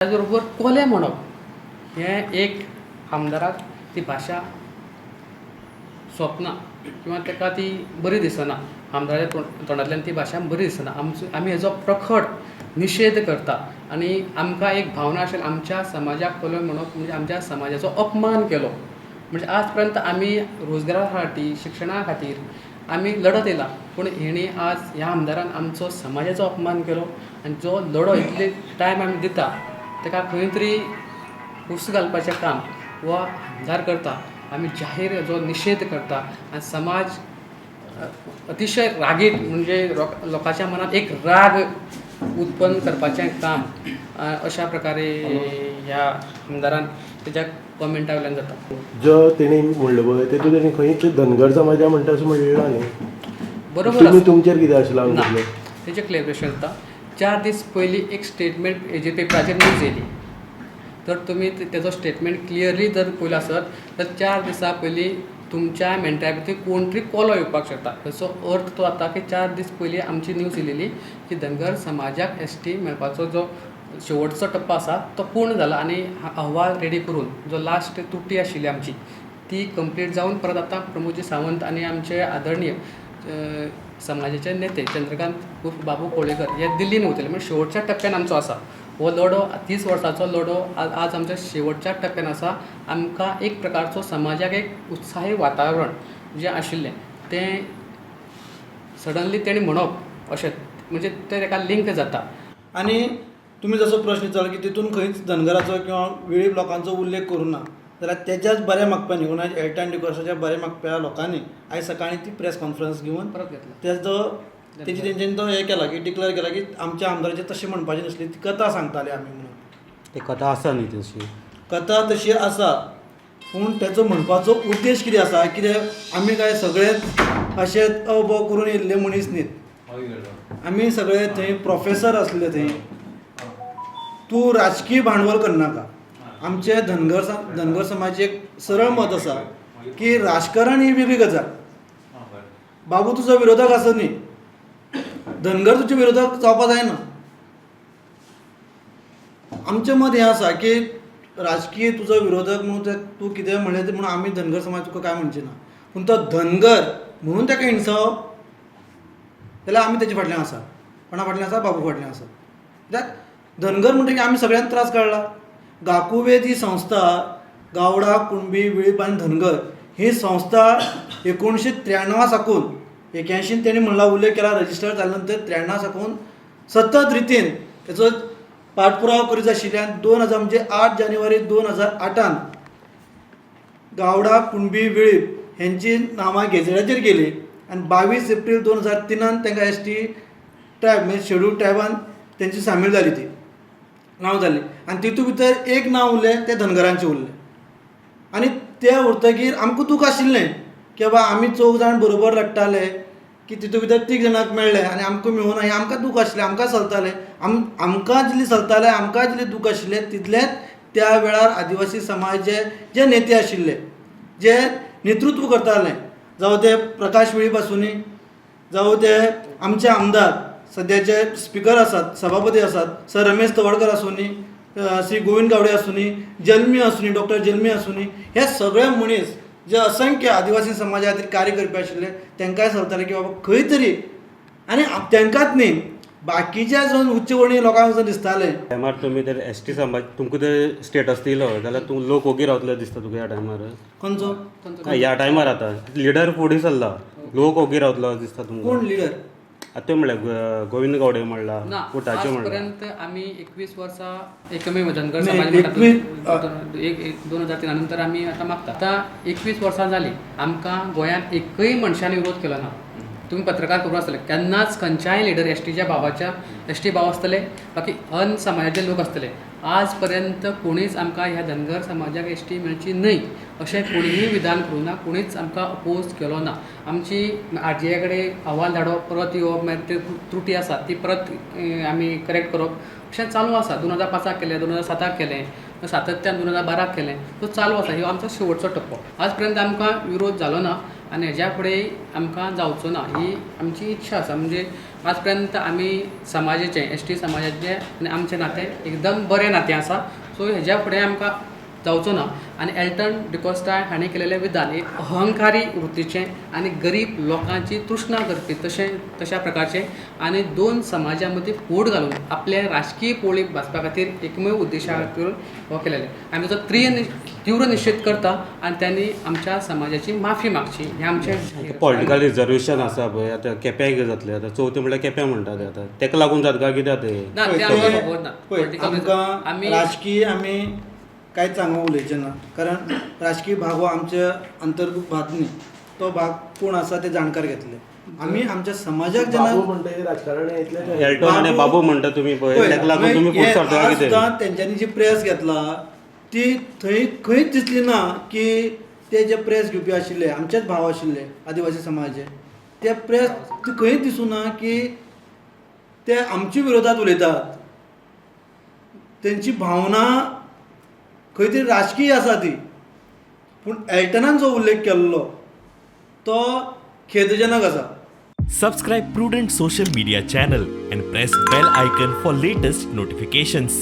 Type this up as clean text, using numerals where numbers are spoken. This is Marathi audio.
त्याचबरोबर कोले म्हणप हें एक आमदाराक ती भाशा सोंपना किंवा ताका ती बरी दिसना. आमदाराच्या तोंडांतल्यान ती भाशा बरी दिसना. आमी हेजो प्रखट निशेध करता आनी आमकां एक भावना आशिल्ली आमच्या समाजाक कोले म्हणप म्हणजे आमच्या समाजाचो अपमान केलो. म्हणजे आज पर्यंत आमी रोजगारा खातीर शिक्षणा खातीर आमी लढत येयला, पूण हेणी आज ह्या आमदारान आमचो समाजाचो अपमान केलो आनी जो लढो इतले टायम आमी दिता ताका खंय तरी उस घालपाचें काम हो आमदार करता. आमी जाहीर हेजो निशेध करता आनी समाज अतिशय रागीत म्हणजे लोकांच्या मनात एक राग उत्पन्न करपाचें काम अशा प्रकारे ह्या आमदारान तेज्या कॉमेंटा वयल्यान जाता. जो तेणी म्हणलो पळय तेतून तेणी खंयच धनगर समाजा म्हणटा असो म्हणलेलो न्ही. बरोबर तुमी तुमचेर कितें आशिल्लो ना हांव तेजें क्लॅरिफिकेशन जाता. 4 दीस पयलीं एक स्टेटमेंट हेजेर पेपराचेर न्यूज येयली. तर तुमी तेजो स्टेटमेंट क्लियरली जर पळयलो आसत तर 4 दिसां पयलीं तुमच्या मेंटॅलिटी कोण तरी कोलो येवपाक शकता. हेचो अर्थ तो जाता की 4 दीस पयलीं आमची न्यूज येयलेली की धनगर समाजाक ST मेळपाचो जो शेवटचो टप्पो आसा तो पूर्ण जाला आनी अहवाल रेडी करून जो लास्ट तुटी आशिल्ली आमची ती कंप्लीट जावन परत आतां प्रमोदजी सावंत आनी आमचे आदरणीय समाजाचे नेते चंद्रकांत उर्फ बाबू कोळेकर हे दिल्लीन वतले. म्हणजे शेवटच्या टप्प्यान आमचो आसा हो लढो. 30 वर्सांचो लढो आज आमच्या शेवटच्या टप्प्यान आसा. आमकां एक प्रकारचो समाजाक एक उत्साही वातावरण जें आशिल्लें तें सडनली तेणी म्हणप अशें म्हणजे तें ताका लिंक जाता. आनी तुमी जसो प्रश्न विचारलो की तितून खंयच धनगराचो किंवा वेळीप लोकांचो उल्लेख करूं ना जाल्यार तेज्याच बऱ्या मागप्यांनी कोणाच्या एलटायन डिकोर्साच्या बऱ्या मागप्या लोकांनी आयज सकाळीं ती प्रेस कॉन्फरन्स घेवन परत घेतला तेंच्यांनी तो हें केला की डिक्लेअर केला की आमच्या आमदाराचें तशें म्हणपाचें नासलें, ती कथा सांगताले आमी म्हणून. ती कथा आसा न्ही तशी. कथा तशी आसा पूण तेचो म्हणपाचो उद्देश कितें आसा, कितें आमी काय सगळेच अशें अवभव करून येयल्ले मनीस न्हीत. आमी सगळे थंय प्रोफेसर आसले थंय. तूं राजकीय भांडवल करनाका. आमचे धनगर समाजाचें सरळ मत आसा की राजकारण ही वेगळी गजाल. बाबू तुजो विरोधक आसत न्ही, धनगर तुजे विरोधक जावपा जायना. आमचें मत हें आसा की राजकीय तुजो विरोधक म्हणून तूं कितें म्हणलें तें म्हणून आमी धनगर समाज तुका कांय म्हणचे ना, पूण तो धनगर म्हणून ताका हिणसावप जाल्यार आमी तेजे फाटल्यान आसा. कोणा फाटल्यान आसा? बाबू फाटल्यान आसा. कित्याक धनगर म्हणटकीर आमी सगळ्यांक त्रास काडला. गाकुवेद ही संस्था गावडा कुणबी वेळीप आनी धनगर ही संस्था 1993 साकून 81 तेणी म्हणला उल्लेख केला रजिस्टर जाले नंतर 93 साकून सतत रितीन तेचो पाठपुरावो करीत आशिल्ल्यान 2000 म्हणजे 8 जानेवारी 2008 गावडा कुणबी वेळीप हेंची नांवां गेजेटाचेर गेली आनी 22 एप्रील 2003 तांकां ST ट्रायब म्हणजे शेड्यूल ट्रायबान तेंची सामील जाली, ती नांव जाली आनी तितूंत भितर एक नांव उरलें तें धनगरांचें उरलें. आनी तें उरतकीर आमकां दूख आशिल्लें की बाबा आमी 4 जाण बरोबर लडटाले की तितूंत भितर 3 जाणांक मेळ्ळें आनी आमकां मेळूना हें आमकां दूख आशिल्लें. आमकां चलतालें आमकां जितलें चलतालें आमकां जितलें दूख आशिल्लें तितलेंच त्या वेळार आदिवासी समाजाचे जे नेते आशिल्ले जे नेतृत्व करताले, जावं ते प्रकाश वेळीप आसुनी, जावं ते आमचे आमदार सद्याचे स्पिकर आसात, सभापती आसात, सर रमेश तवडकर आसुनी, श्री गोविंद गावडे आसुनी, जल्मी आसुनी, डॉक्टर जल्मी आसुनी, हे सगळे मनीस जे असंख्य आदिवासी समाजा खातीर कार्य करपी आशिल्ले तांकांय चलताले की बाबा खंय तरी आनी तांकांच न्ही बाकीच्या जो उच्चवर्णीय लोकांक जर दिसतालें टायमार तुमी तर ST समाज तुमकां जर स्टेटस दिलो जाल्यार तूं लोक ओगी रावतले दिसता तुका ह्या टायमार. खंयचो ह्या टायमार आतां लिडर फुडें सरला, लोक ओगी रावतलो दिसता तुमकां. कोण लिडर? आतां ते म्हणल्यार गोविंद गावडे म्हणला, ना उटाचे म्हणला. आजपर्यंत आमी 21 वर्सां एकमेव धनगर समाज म्हणटा 2003 नंतर आमी आतां मागता. आतां 21 वर्सां जालीं आमकां गोंयांत एकय मनशान विरोध केलो ना. तुम्ही पत्रकार करून आसतले केन्नाच खंयच्याय लिडर STच्या भावाच्या ST भाव आसतले बाकी अन समाजाचे लोक आसतले. आज पर्यंत कोणीच आमकां ह्या धनगर समाजाक ST मेळची न्हय अशें कोणीय विधान करूं ना, कोणीच आमकां अपोज केलो ना. आमची RTI कडेन अहवाल धाडप, परत येवप, मागीर त्यो त्रुटी आसा ती परत आमी करेक्ट करप अशें चालू आसा. 2005 केलें, 2007 केलें, सातत्यान 2012 केलें, तो चालू आसा. ह्यो आमचो शेवटचो टप्पो. आज पर्यंत आमकां विरोध जालो ना आनी हेज्या फुडें आमकां जावचो ना ही आमची इच्छा आसा. म्हणजे आज पर्यंत आमी समाजाचें ST समाजाचें आनी आमचें नातें एकदम बरें नातें आसा. सो हेज्या फुडें आमकां जावचो ना. आनी एल्टन डिकोस्टा हाणें केलेलें विधान एक अहंकारी वृत्तीचें आनी गरीब लोकांची तृष्णा करपी तशा प्रकारचें आनी दोन समाजां मदीं फूट घालून आपले राजकीय पोळी भाजपा खातीर एकमेव उद्देशा करून हो केलेलें. आमी ताचो तीव्र निशेध करता आनी त्यांनी आमच्या समाजाची माफी मागची हें आमचें पॉलिटिकल रिजर्वेशन आसा पळय आतां केप्यां कितें जातलें आतां चवथें म्हणल्यार केप्यां म्हणटा ते आतां ताका लागून जाता काय कित्याक ते ना तें आमकां खबर ना. पळय Political आमकां आमी राजकीय आमी कांयच हांगा उलयचें ना, कारण राजकीय भाग हो आमच्या अंतर्गत भाग न्ही. तो भाग कोण आसा ते जाणकार घेतले. आमी आमच्या समाजाक बाबू जेन्ना म्हणटा हे राजकारण इतलें काय? एल्टो आनी बाबू म्हणटा तुमी पळय ताका लागून तुमी फुट सरता काय कितें? सुद्दां तेंच्यांनी जी प्रेस घेतला ती थंय खंयच दिसली ना की ते जे प्रेस घेवपी आशिल्ले आमचेच भाव आशिल्ले आदिवासी समाजाचे ते प्रेस खंयच दिसूं ना की ते आमच्या विरोधात उलयतात. तेंची भावना खंय तरी राजकीय आसा ती, पूण एल्टनान जो उल्लेख केल्लो तो खेदजनक आसा. Subscribe Prudent social media channel and press bell icon for latest notifications.